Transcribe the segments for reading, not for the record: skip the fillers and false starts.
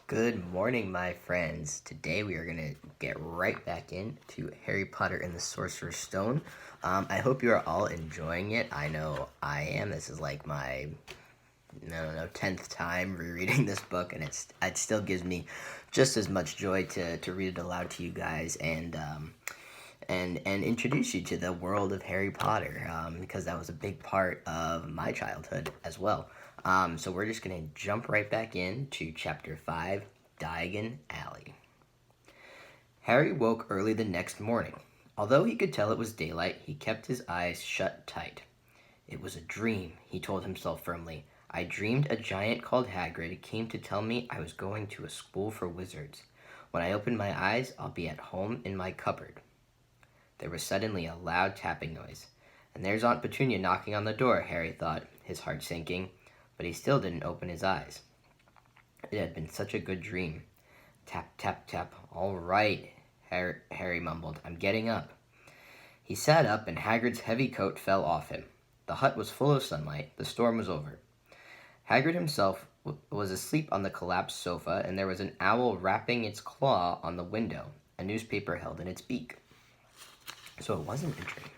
Good morning, my friends. Today we are going to get right back into Harry Potter and the Sorcerer's Stone. I hope you are all enjoying it. I know I am. This is like my, 10th time rereading this book, and it still gives me just as much joy to read it aloud to you guys and introduce you to the world of Harry Potter, because that was a big part of my childhood as well. So we're just going to jump right back into Chapter 5, Diagon Alley. Harry woke early the next morning. Although he could tell it was daylight, he kept his eyes shut tight. It was a dream, he told himself firmly. I dreamed a giant called Hagrid came to tell me I was going to a school for wizards. When I open my eyes, I'll be at home in my cupboard. There was suddenly a loud tapping noise. And there's Aunt Petunia knocking on the door, Harry thought, his heart sinking. But he still didn't open his eyes. It had been such a good dream. Tap, tap, tap. All right, Harry mumbled. I'm getting up. He sat up, and Hagrid's heavy coat fell off him. The hut was full of sunlight. The storm was over. Hagrid himself was asleep on the collapsed sofa, and there was an owl rapping its claw on the window, a newspaper held in its beak. So it wasn't a dream.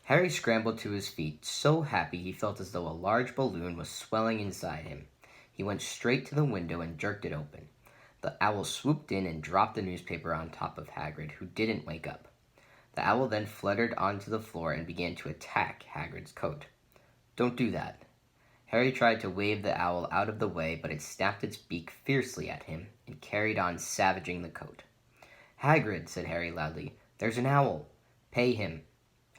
Harry scrambled to his feet, so happy he felt as though a large balloon was swelling inside him. He went straight to the window and jerked it open. The owl swooped in and dropped the newspaper on top of Hagrid, who didn't wake up. The owl then fluttered onto the floor and began to attack Hagrid's coat. Don't do that. Harry tried to wave the owl out of the way, but it snapped its beak fiercely at him and carried on savaging the coat. Hagrid, said Harry loudly, there's an owl. Pay him.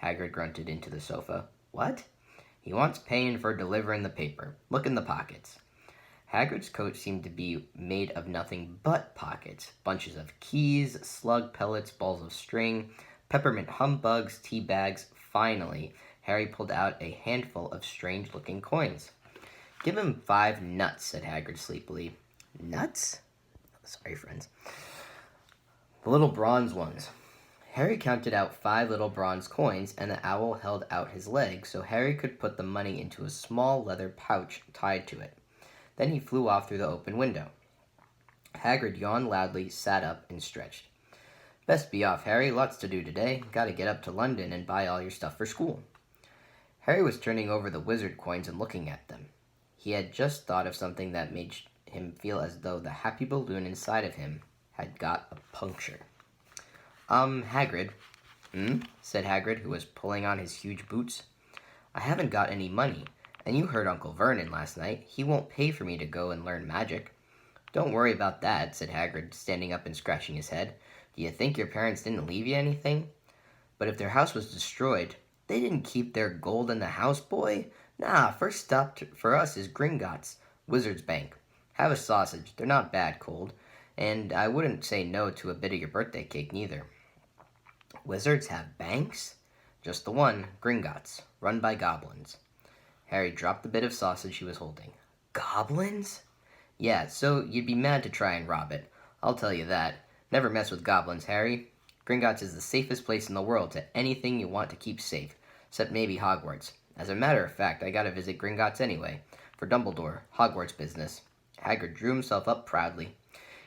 Hagrid grunted into the sofa. What? He wants paying for delivering the paper. Look in the pockets. Hagrid's coat seemed to be made of nothing but pockets. Bunches of keys, slug pellets, balls of string, peppermint humbugs, tea bags. Finally, Harry pulled out a handful of strange-looking coins. Give him 5 nuts, said Hagrid sleepily. Nuts? Sorry, friends. The little bronze ones. Harry counted out 5 little bronze coins, and the owl held out his leg so Harry could put the money into a small leather pouch tied to it. Then he flew off through the open window. Hagrid yawned loudly, sat up, and stretched. Best be off, Harry. Lots to do today. Gotta get up to London and buy all your stuff for school. Harry was turning over the wizard coins and looking at them. He had just thought of something that made him feel as though the happy balloon inside of him had got a puncture. Hagrid. Said Hagrid, who was pulling on his huge boots. I haven't got any money, and you heard Uncle Vernon last night. He won't pay for me to go and learn magic. Don't worry about that, said Hagrid, standing up and scratching his head. Do you think your parents didn't leave you anything? But if their house was destroyed, they didn't keep their gold in the house, boy. Nah, first stop for us is Gringotts, Wizard's Bank. Have a sausage. They're not bad cold, and I wouldn't say no to a bit of your birthday cake, neither. Wizards have banks? Just the one, Gringotts, run by goblins. Harry dropped the bit of sausage he was holding. Goblins? Yeah, so you'd be mad to try and rob it. I'll tell you that. Never mess with goblins, Harry. Gringotts is the safest place in the world to anything you want to keep safe, except maybe Hogwarts. As a matter of fact, I gotta visit Gringotts anyway, for Dumbledore, Hogwarts business. Hagrid drew himself up proudly.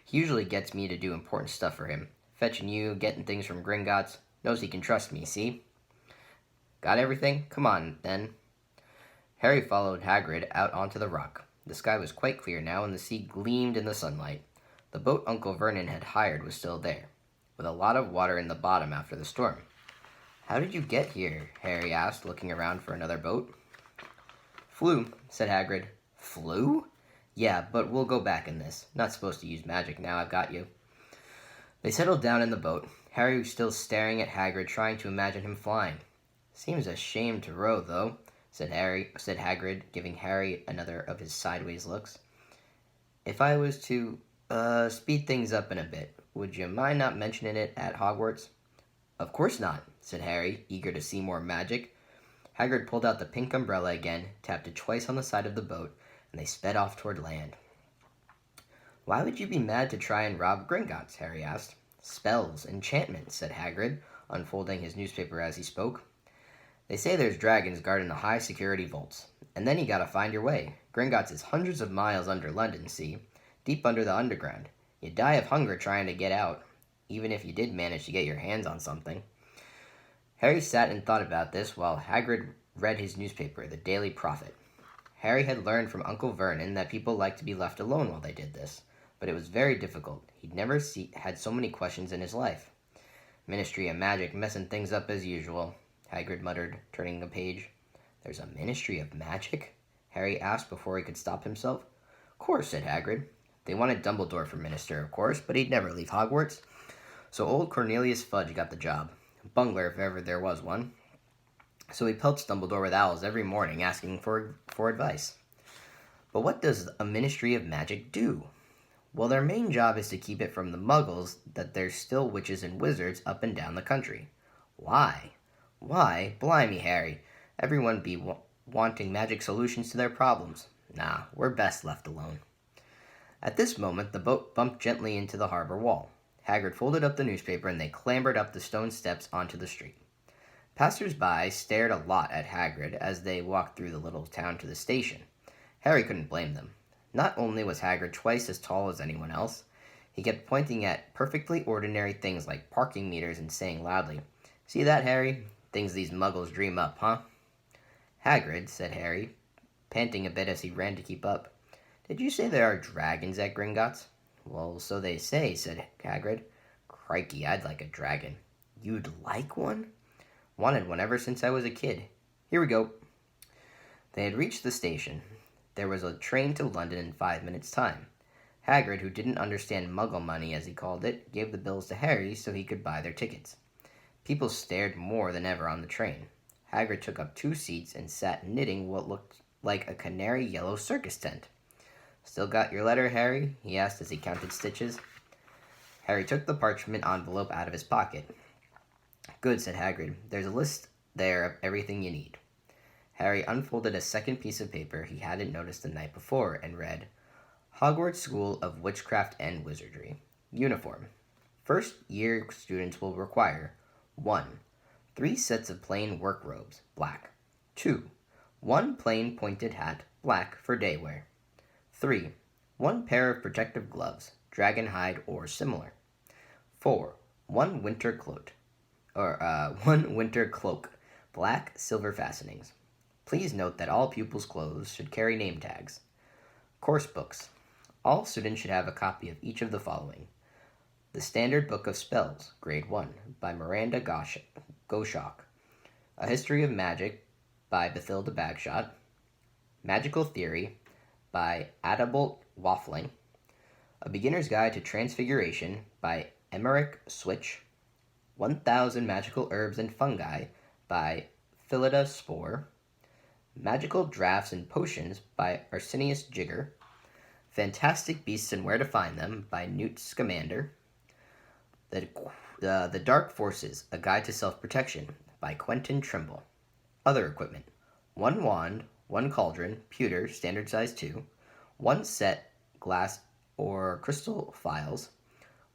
He usually gets me to do important stuff for him. Fetching you, getting things from Gringotts. Knows he can trust me, see? Got everything? Come on, then. Harry followed Hagrid out onto the rock. The sky was quite clear now, and the sea gleamed in the sunlight. The boat Uncle Vernon had hired was still there, with a lot of water in the bottom after the storm. How did you get here? Harry asked, looking around for another boat. Flew, said Hagrid. Flew? Yeah, but we'll go back in this. Not supposed to use magic now I've got you. They settled down in the boat. Harry was still staring at Hagrid, trying to imagine him flying. Seems a shame to row, though, said Hagrid, giving Harry another of his sideways looks. If I was to, speed things up in a bit, would you mind not mentioning it at Hogwarts? Of course not, said Harry, eager to see more magic. Hagrid pulled out the pink umbrella again, tapped it twice on the side of the boat, and they sped off toward land. Why would you be mad to try and rob Gringotts? Harry asked. Spells, enchantments, said Hagrid, unfolding his newspaper as he spoke. They say there's dragons guarding the high-security vaults. And then you gotta find your way. Gringotts is hundreds of miles under London, see? deep under the underground. You'd die of hunger trying to get out, even if you did manage to get your hands on something. Harry sat and thought about this while Hagrid read his newspaper, the Daily Prophet. Harry had learned from Uncle Vernon that people liked to be left alone while they did this, but it was very difficult. He'd never had so many questions in his life. Ministry of Magic messing things up as usual, Hagrid muttered, turning the page. There's a Ministry of Magic? Harry asked before he could stop himself. Of course, said Hagrid. They wanted Dumbledore for minister, of course, but he'd never leave Hogwarts. So old Cornelius Fudge got the job. Bungler, if ever there was one. So he pelts Dumbledore with owls every morning, asking for advice. But what does a Ministry of Magic do? Well, their main job is to keep it from the muggles that there's still witches and wizards up and down the country. Why? Why? Blimey, Harry. Everyone be wanting magic solutions to their problems. Nah, we're best left alone. At this moment, the boat bumped gently into the harbor wall. Hagrid folded up the newspaper and they clambered up the stone steps onto the street. Passers-by stared a lot at Hagrid as they walked through the little town to the station. Harry couldn't blame them. Not only was Hagrid twice as tall as anyone else, he kept pointing at perfectly ordinary things like parking meters and saying loudly, "See that, Harry? Things these muggles dream up, huh?" Hagrid, said Harry, panting a bit as he ran to keep up. Did you say there are dragons at Gringotts? Well, so they say, said Hagrid. Crikey, I'd like a dragon. You'd like one? Wanted one ever since I was a kid. Here we go. They had reached the station. There was a train to London in 5 minutes' time. Hagrid, who didn't understand muggle money as he called it, gave the bills to Harry so he could buy their tickets. People stared more than ever on the train. Hagrid took up 2 seats and sat knitting what looked like a canary yellow circus tent. Still got your letter, Harry? He asked as he counted stitches. Harry took the parchment envelope out of his pocket. Good, said Hagrid. There's a list there of everything you need. Harry unfolded a second piece of paper he hadn't noticed the night before and read, Hogwarts School of Witchcraft and Wizardry. Uniform. First year students will require 1. 3 sets of plain work robes, black. 2. 1 plain pointed hat, black for day wear. 3. 1 pair of protective gloves, dragon hide or similar. 4. 1 winter cloak, 1 winter cloak, black, silver fastenings. Please note that all pupils' clothes should carry name tags. Course books. All students should have a copy of each of the following. The Standard Book of Spells, Grade 1, by Miranda Goshawk. A History of Magic, by Bathilda Bagshot. Magical Theory, by Adalbert Waffling. A Beginner's Guide to Transfiguration, by Emmerich Switch. 1000 Magical Herbs and Fungi, by Phillida Spore. Magical Drafts and Potions, by Arsenius Jigger. Fantastic Beasts and Where to Find Them, by Newt Scamander. The Dark Forces, A Guide to Self-Protection, by Quentin Trimble. Other equipment. 1 wand, 1 cauldron, pewter, standard size 2. 1 set glass or crystal phials.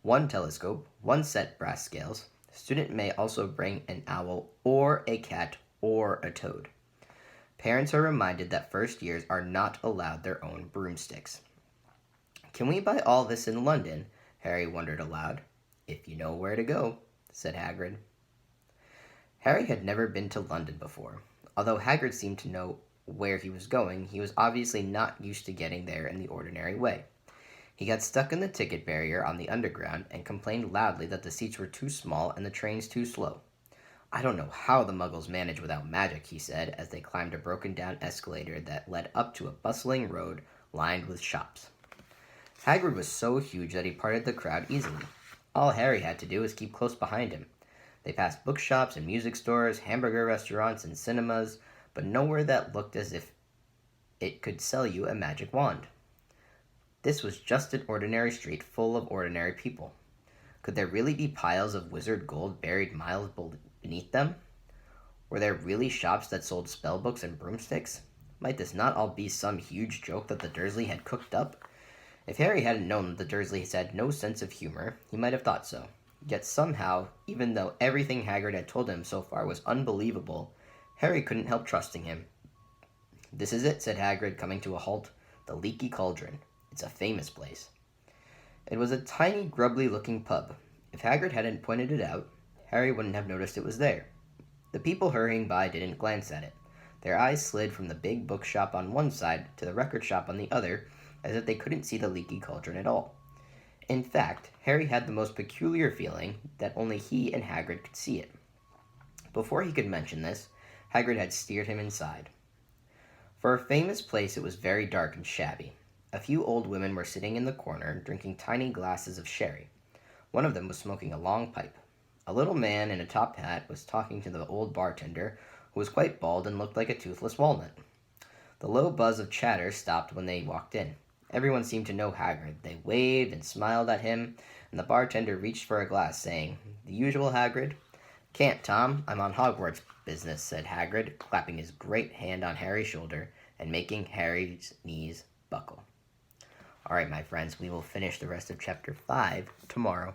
1 telescope, 1 set brass scales. Student may also bring an owl or a cat or a toad. Parents are reminded that first years are not allowed their own broomsticks. Can we buy all this in London? Harry wondered aloud. If you know where to go, said Hagrid. Harry had never been to London before. Although Hagrid seemed to know where he was going, he was obviously not used to getting there in the ordinary way. He got stuck in the ticket barrier on the underground and complained loudly that the seats were too small and the trains too slow. I don't know how the muggles manage without magic, he said, as they climbed a broken-down escalator that led up to a bustling road lined with shops. Hagrid was so huge that he parted the crowd easily. All Harry had to do was keep close behind him. They passed bookshops and music stores, hamburger restaurants and cinemas, but nowhere that looked as if it could sell you a magic wand. This was just an ordinary street full of ordinary people. Could there really be piles of wizard gold buried miles beneath them? Were there really shops that sold spellbooks and broomsticks? Might this not all be some huge joke that the Dursley had cooked up? If Harry hadn't known that the Dursleys had no sense of humor, he might have thought so. Yet somehow, even though everything Hagrid had told him so far was unbelievable, Harry couldn't help trusting him. This is it, said Hagrid, coming to a halt. The Leaky Cauldron. It's a famous place. It was a tiny, grubbly-looking pub. If Hagrid hadn't pointed it out, Harry wouldn't have noticed it was there. The people hurrying by didn't glance at it. Their eyes slid from the big bookshop on one side to the record shop on the other, as if they couldn't see the leaky cauldron at all. In fact, Harry had the most peculiar feeling that only he and Hagrid could see it. Before he could mention this, Hagrid had steered him inside. For a famous place, it was very dark and shabby. A few old women were sitting in the corner, drinking tiny glasses of sherry. One of them was smoking a long pipe. A little man in a top hat was talking to the old bartender, who was quite bald and looked like a toothless walnut. The low buzz of chatter stopped when they walked in. Everyone seemed to know Hagrid. They waved and smiled at him, and the bartender reached for a glass, saying, "The usual, Hagrid?" "Can't, Tom. I'm on Hogwarts business," said Hagrid, clapping his great hand on Harry's shoulder and making Harry's knees buckle. All right, my friends, we will finish the rest of Chapter 5 tomorrow.